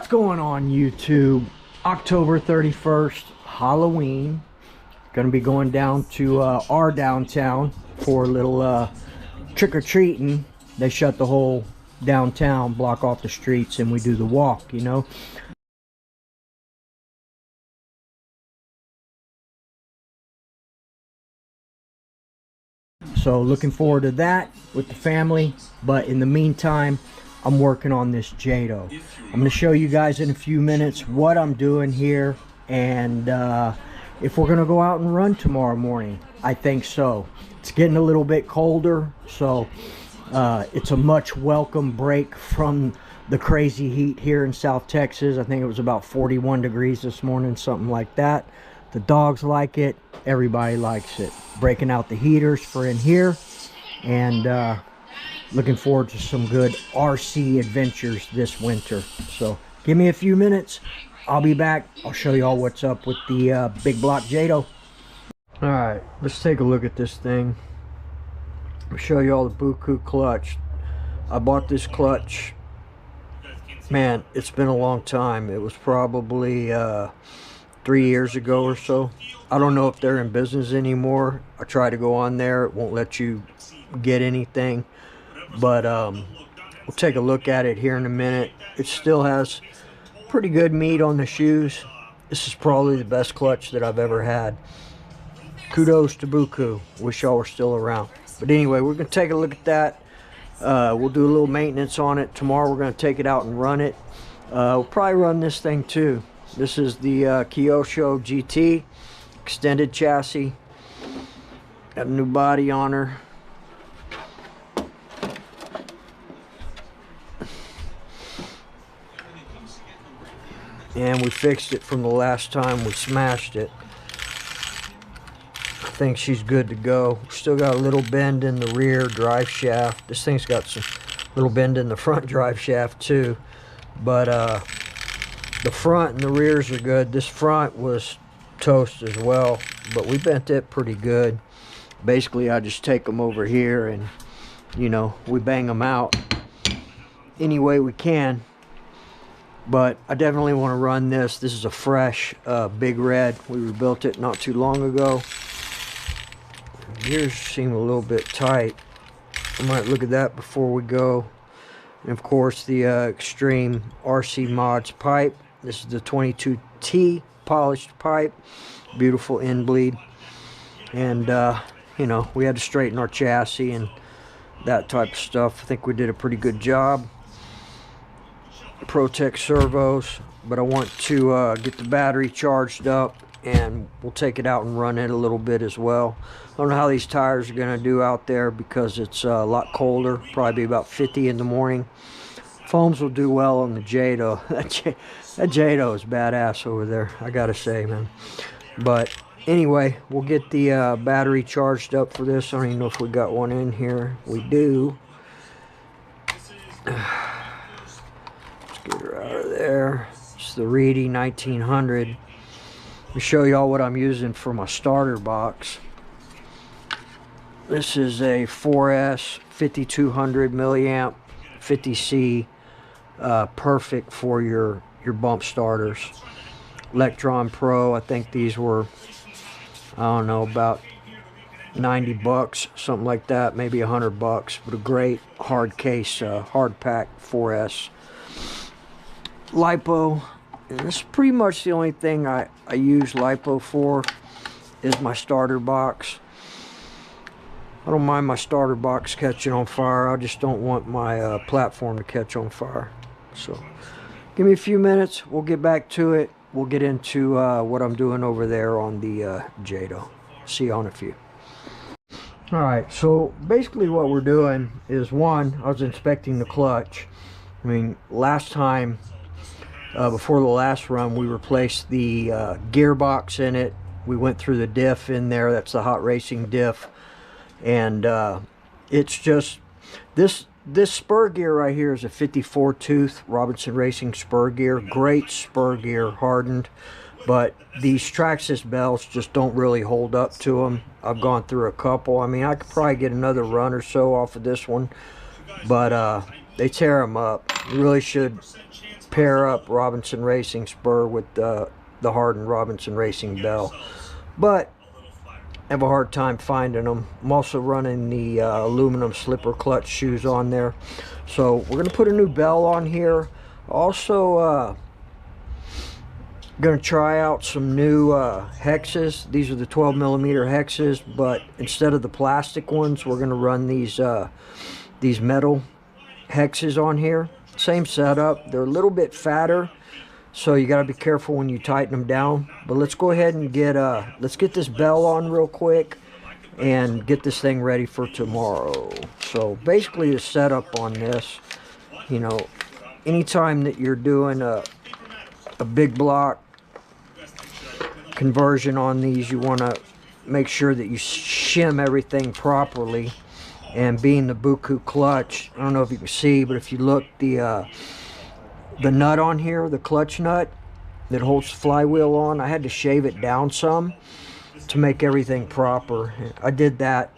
What's going on, YouTube? October 31st, Halloween. Gonna be going down to our downtown for a little trick-or-treating. They shut the whole downtown, block off the streets, and we do the walk, you know. So looking forward to that with the family, but in the meantime, I'm working on this Jato. I'm going to show you guys in a few minutes what I'm doing here, and if we're going to go out and run tomorrow morning. I think so. It's getting a little bit colder, so it's a much welcome break from the crazy heat here in South Texas. I think it was about 41 degrees this morning, something like that. The dogs like it. Everybody likes it. Breaking out the heaters for in here, and looking forward to some good RC adventures this winter. So give me a few minutes. I'll be back. I'll show you all what's up with the big block Jato. Alright, let's take a look at this thing. I'll show you all the Buku clutch. I bought this clutch. Man, it's been a long time. It was probably 3 years ago or so. I don't know if they're in business anymore. I try to go on there. It won't let you get anything. But we'll take a look at it here in a minute. It still has pretty good meat on the shoes. This is probably the best clutch that I've ever had. Kudos to Buku. Wish y'all were still around. But anyway, we're going to take a look at that. We'll do a little maintenance on it. Tomorrow we're going to take it out and run it. We'll probably run this thing too. This is the Kyosho GT extended chassis. Got a new body on her. And we fixed it from the last time we smashed it. I think she's good to go. Still got a little bend in the rear drive shaft. This thing's got some little bend in the front drive shaft too. But the front and the rears are good. This front was toast as well, but we bent it pretty good. Basically, I just take them over here and, you know, we bang them out any way we can. But I definitely want to run this. This is a fresh Big Red. We rebuilt it not too long ago. Gears seem a little bit tight. I might look at that before we go. And of course, the Extreme RC Mods pipe. This is the 22T polished pipe. Beautiful end bleed. And you know, we had to straighten our chassis and that type of stuff. I think we did a pretty good job. Protec servos, but I want to get the battery charged up, and we'll take it out and run it a little bit as well. I don't know how these tires are going to do out there because it's a lot colder. Probably be about 50 in the morning. Foams will do well on the Jato. That Jato is badass over there, I gotta say, man. But anyway, we'll get the battery charged up for this. I don't even know if we got one in here. We do. Let's get her out of there. It's the Reedy 1900. Let me show y'all what I'm using for my starter box. This is a 4S 5200 milliamp 50C. Perfect for your bump starters. Electron Pro, I think these were, I don't know, about 90 bucks, something like that, maybe 100 bucks, but a great hard case, hard pack 4S. Lipo, and this is pretty much the only thing I use lipo for, is my starter box. I don't mind my starter box catching on fire. I just don't want my platform to catch on fire. So give me a few minutes. We'll get back to it. We'll get into what I'm doing over there on the Jato. See you on a few. Alright, so basically what we're doing is, one, I was inspecting the clutch. I mean, last time, before the last run, we replaced the gearbox in it. We went through the diff in there. That's the hot racing diff. And it's just, this spur gear right here is a 54 tooth Robinson Racing spur gear. Great spur gear, hardened. But these Traxxas belts just don't really hold up to them. I've gone through a couple. I mean, I could probably get another run or so off of this one. But they tear them up. You really should pair up Robinson Racing spur with the hardened Robinson Racing bell. But I have a hard time finding them. I'm also running the aluminum slipper clutch shoes on there. So we're going to put a new bell on here. Also going to try out some new hexes. These are the 12mm hexes, but instead of the plastic ones, we're going to run these metal hexes on here. Same setup. They're a little bit fatter, so you got to be careful when you tighten them down. But let's go ahead and let's get this bell on real quick and get this thing ready for tomorrow. So basically the setup on this, you know, anytime that you're doing a big block conversion on these, you want to make sure that you shim everything properly. And being the Buku clutch, I don't know if you can see, but if you look, the nut on here, the clutch nut that holds the flywheel on, I had to shave it down some to make everything proper. I did that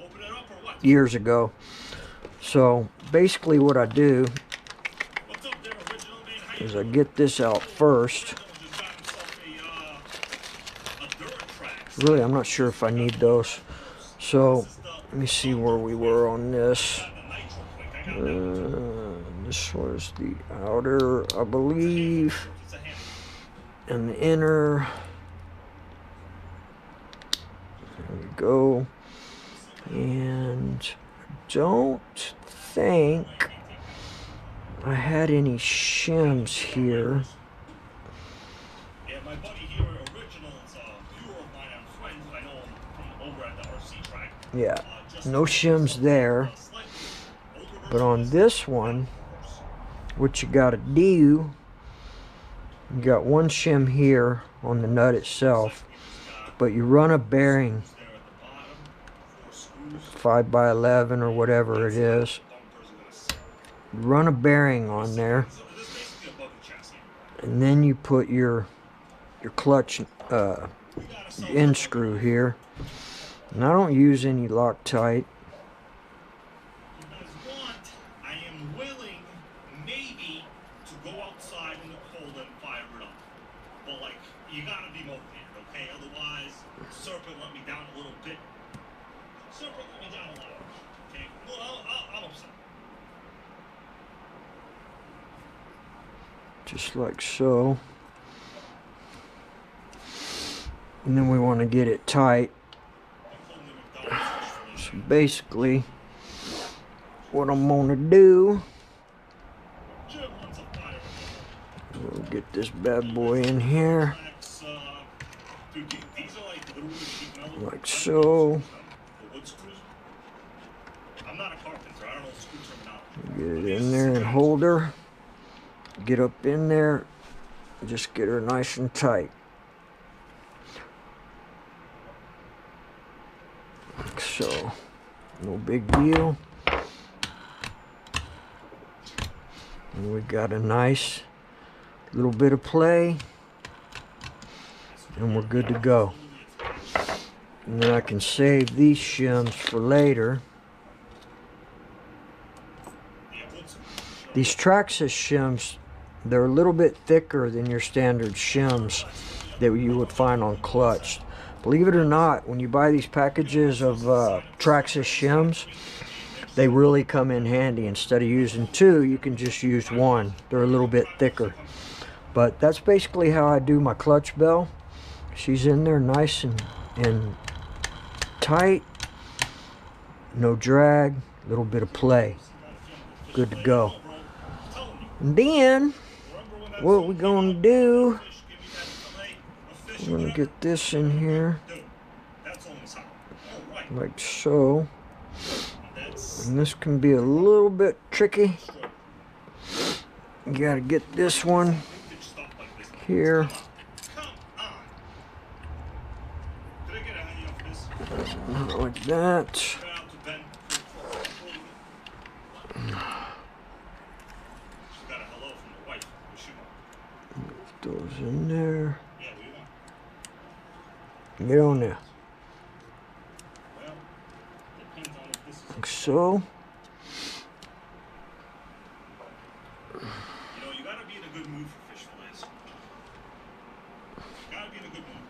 years ago. So basically what I do is I get this out first. Really, I'm not sure if I need those. So let me see where we were on this. This was the outer, I believe, and the inner. There we go. And I don't think I had any shims here. Yeah, my buddy here, original, it's a viewer of mine, I'm friends, I know him from over at the RC track. Yeah, no shims there. But on this one, what you gotta do, you got one shim here on the nut itself, but you run a bearing 5x11 or whatever it is. Run a bearing on there, and then you put your clutch end screw here. And I don't use any Loctite. I am willing, maybe, to go outside in the cold and fire it up. But, like, you gotta be motivated, okay? Otherwise, Serpent let me down a little bit. Serpent let me down a lot, okay? Well, I'm upset. Just like so. And then we want to get it tight. So basically, what I'm gonna do, we'll get this bad boy in here, like so. Get it in there and hold her. Get up in there, just get her nice and tight. Like so. No big deal. And we got a nice little bit of play, and we're good to go. And then I can save these shims for later. These Traxxas shims, they're a little bit thicker than your standard shims that you would find on clutch. Believe it or not, when you buy these packages of Traxxas shims, they really come in handy. Instead of using two, you can just use one. They're a little bit thicker. But that's basically how I do my clutch bell. She's in there nice and tight. No drag, a little bit of play. Good to go. And then, what we're going to do, we're going to get this in here, like so. And this can be a little bit tricky. You got to get this one here. Like that. Get those in there. Get on there. Like so. You know, you gotta be the a good mood for fish fillets. Gotta be in a good mood.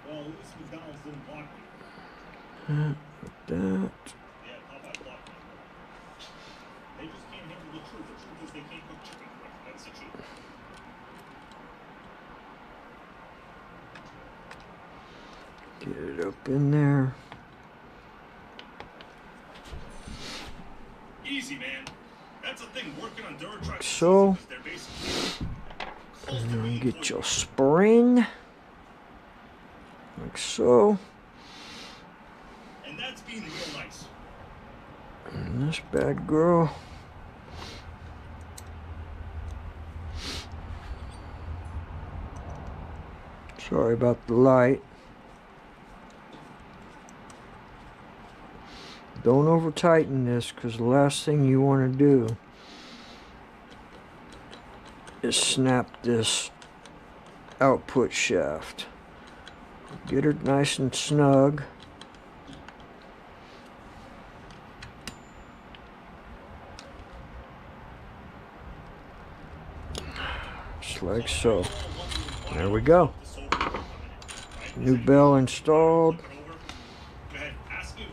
Well, at least McDonald's didn't block me. Like that. Yeah, Popeye blocked me. They just can't handle the truth. The truth is they can't cook chicken correctly. That's the truth. Get it up in there. Easy, man. That's the thing. Working on Traxxas. So. They're basically close And to then being get toilet. your spring. Like so. And that's being real nice. And this bad girl. Sorry about the light. Don't over tighten this, because the last thing you want to do is snap this output shaft. Get her nice and snug. Just like so. There we go. New bell installed.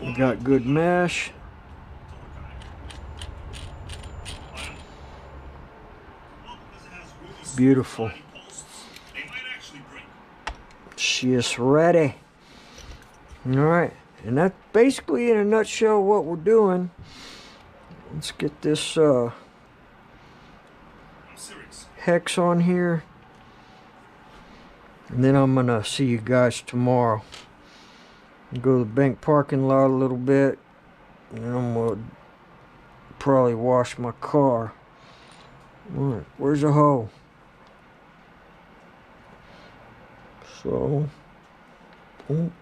We got good mesh. Beautiful. She is ready. Alright, and that's basically in a nutshell what we're doing. Let's get this hex on here. And then I'm gonna see you guys tomorrow. Go to the bank parking lot a little bit. And then I'm gonna probably wash my car. Alright, where's the hoe? So, boom.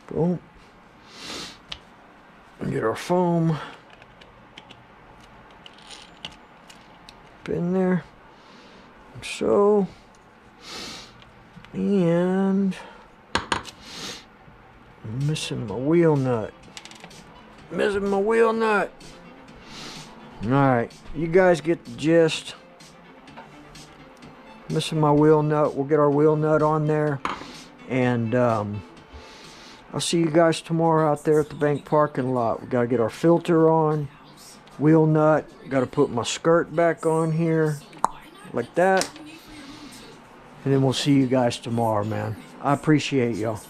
Boom. Get our foam up in there. Like so. And I'm missing my wheel nut. Missing my wheel nut. Alright, you guys get the gist. Missing my wheel nut. We'll get our wheel nut on there. And I'll see you guys tomorrow out there at the bank parking lot. We gotta get our filter on. Wheel nut. Gotta put my skirt back on here. Like that. And then we'll see you guys tomorrow, man. I appreciate y'all.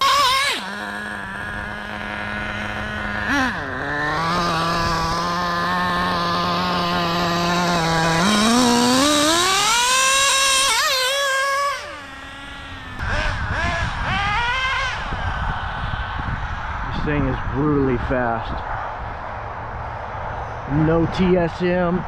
This thing is brutally fast. No TSM.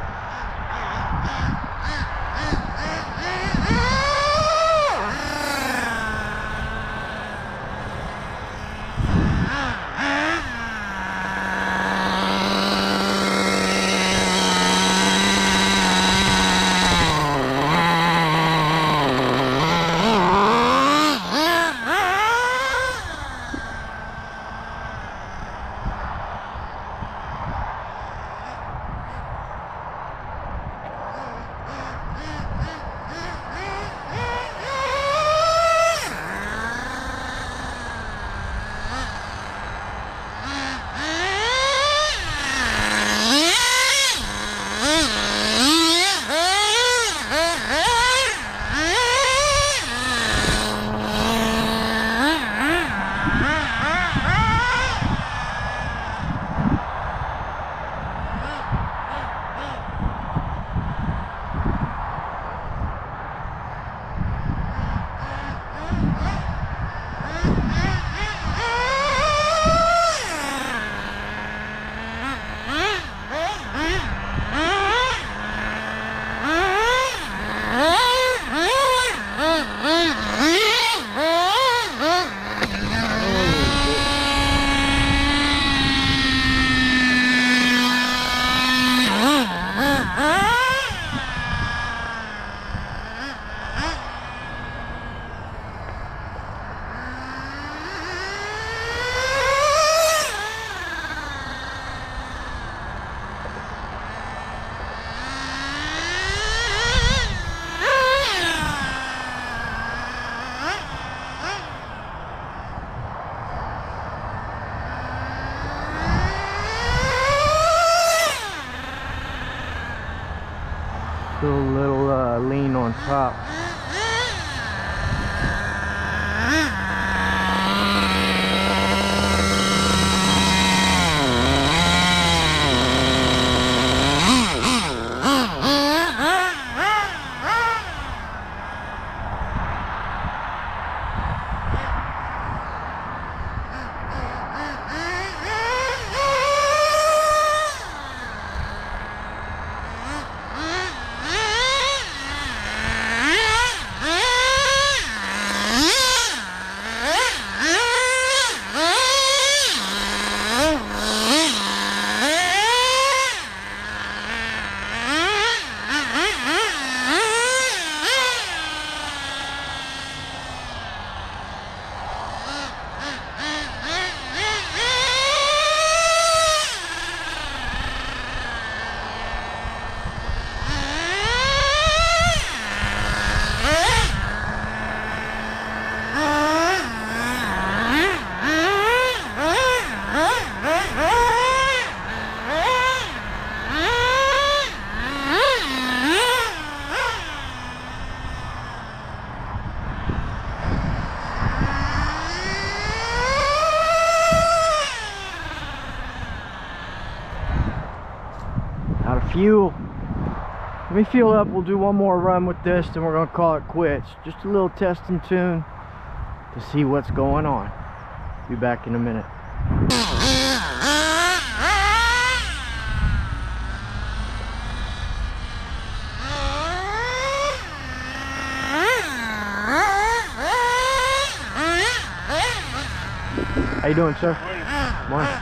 up. Out of fuel. Let me fuel up. We'll do one more run with this, then we're gonna call it quits. Just a little test and tune to see what's going on. Be back in a minute. How you doing, sir? Morning.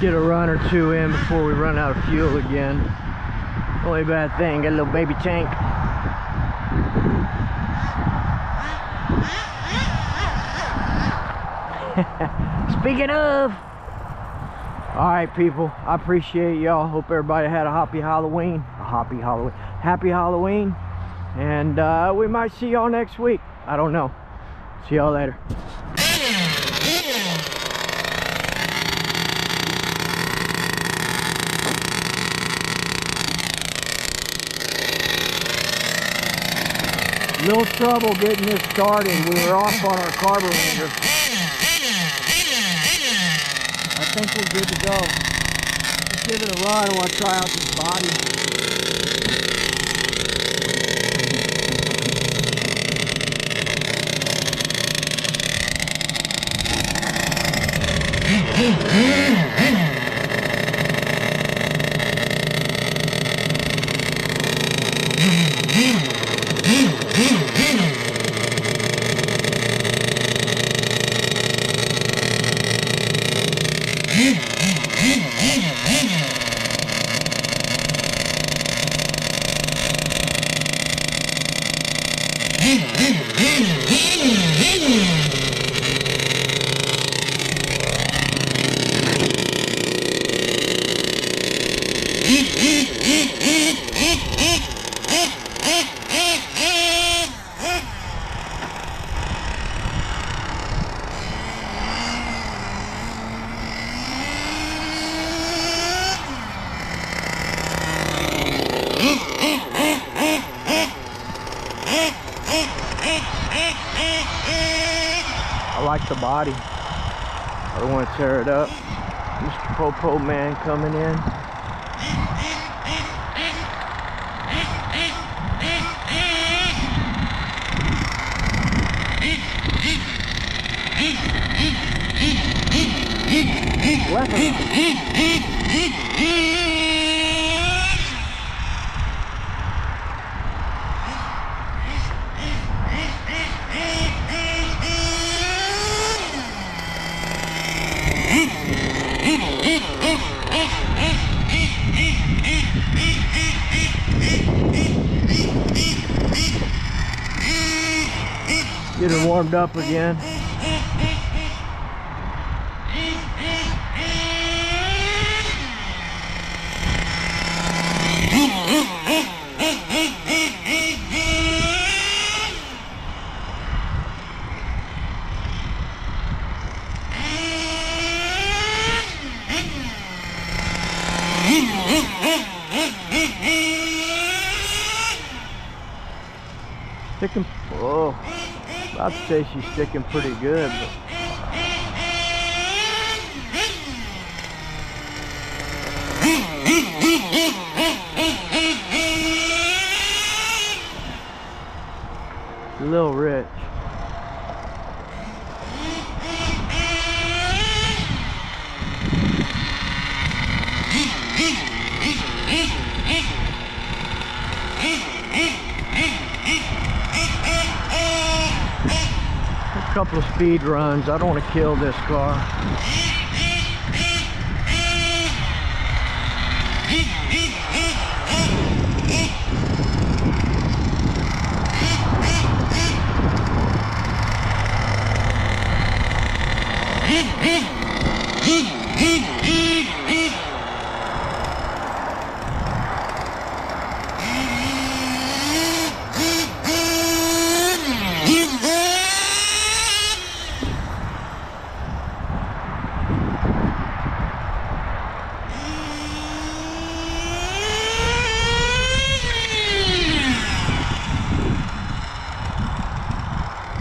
Get a run or two in before we run out of fuel again. Only bad thing, got a little baby tank. Speaking of, all right, people, I appreciate y'all. Hope everybody had a happy Halloween. Happy Halloween. And we might see y'all next week. I don't know. See y'all later. Little trouble getting this started. We were off on our carburetor. I think we're good to go. Let's give it a run. I want to try out this body. I like the body. I don't want to tear it up. Mr. Popo Man coming in. Getting warmed up again. Sticking, oh, about to say she's sticking pretty good, but a little rich. A couple of speed runs. I don't want to kill this car.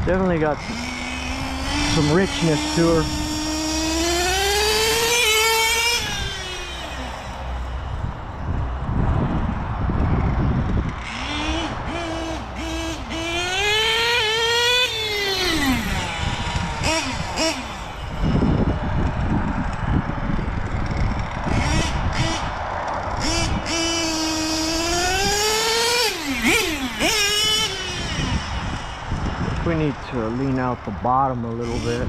Definitely got some richness to her. We need to lean out the bottom a little bit.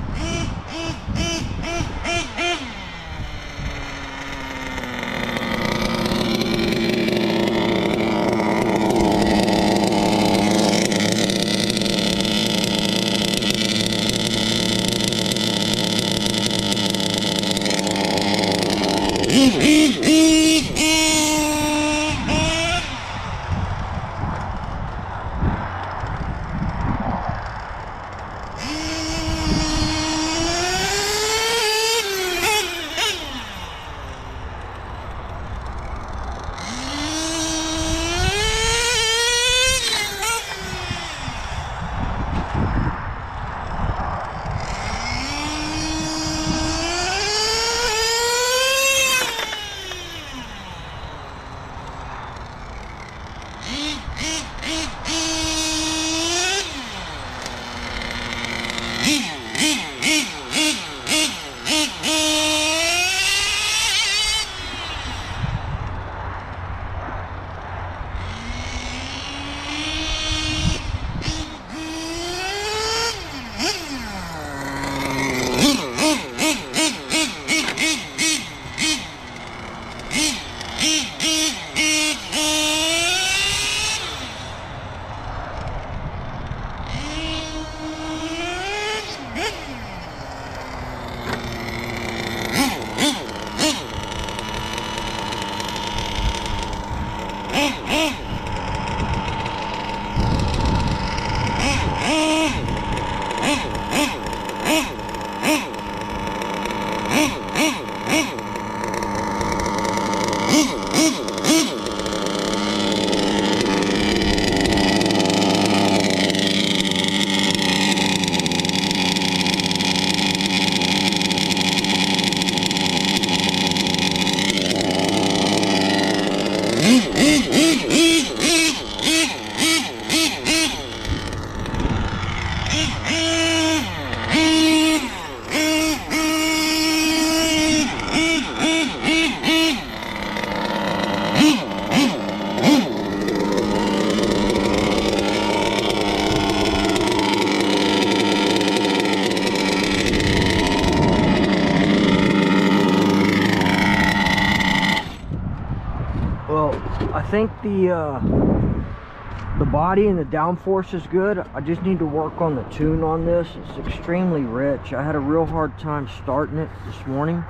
Well, I think the body and the downforce is good. I just need to work on the tune on this. It's extremely rich. I had a real hard time starting it this morning,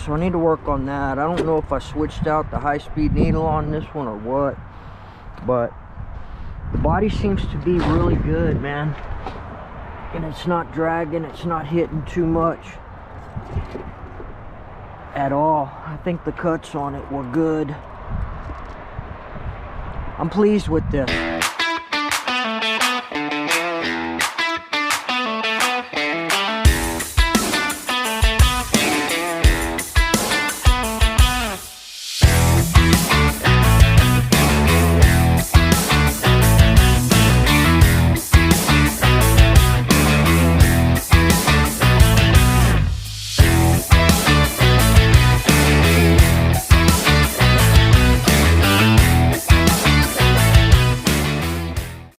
so I need to work on that. I don't know if I switched out the high-speed needle on this one or what, but the body seems to be really good, man, and it's not dragging, it's not hitting too much at all. I think the cuts on it were good. I'm pleased with this.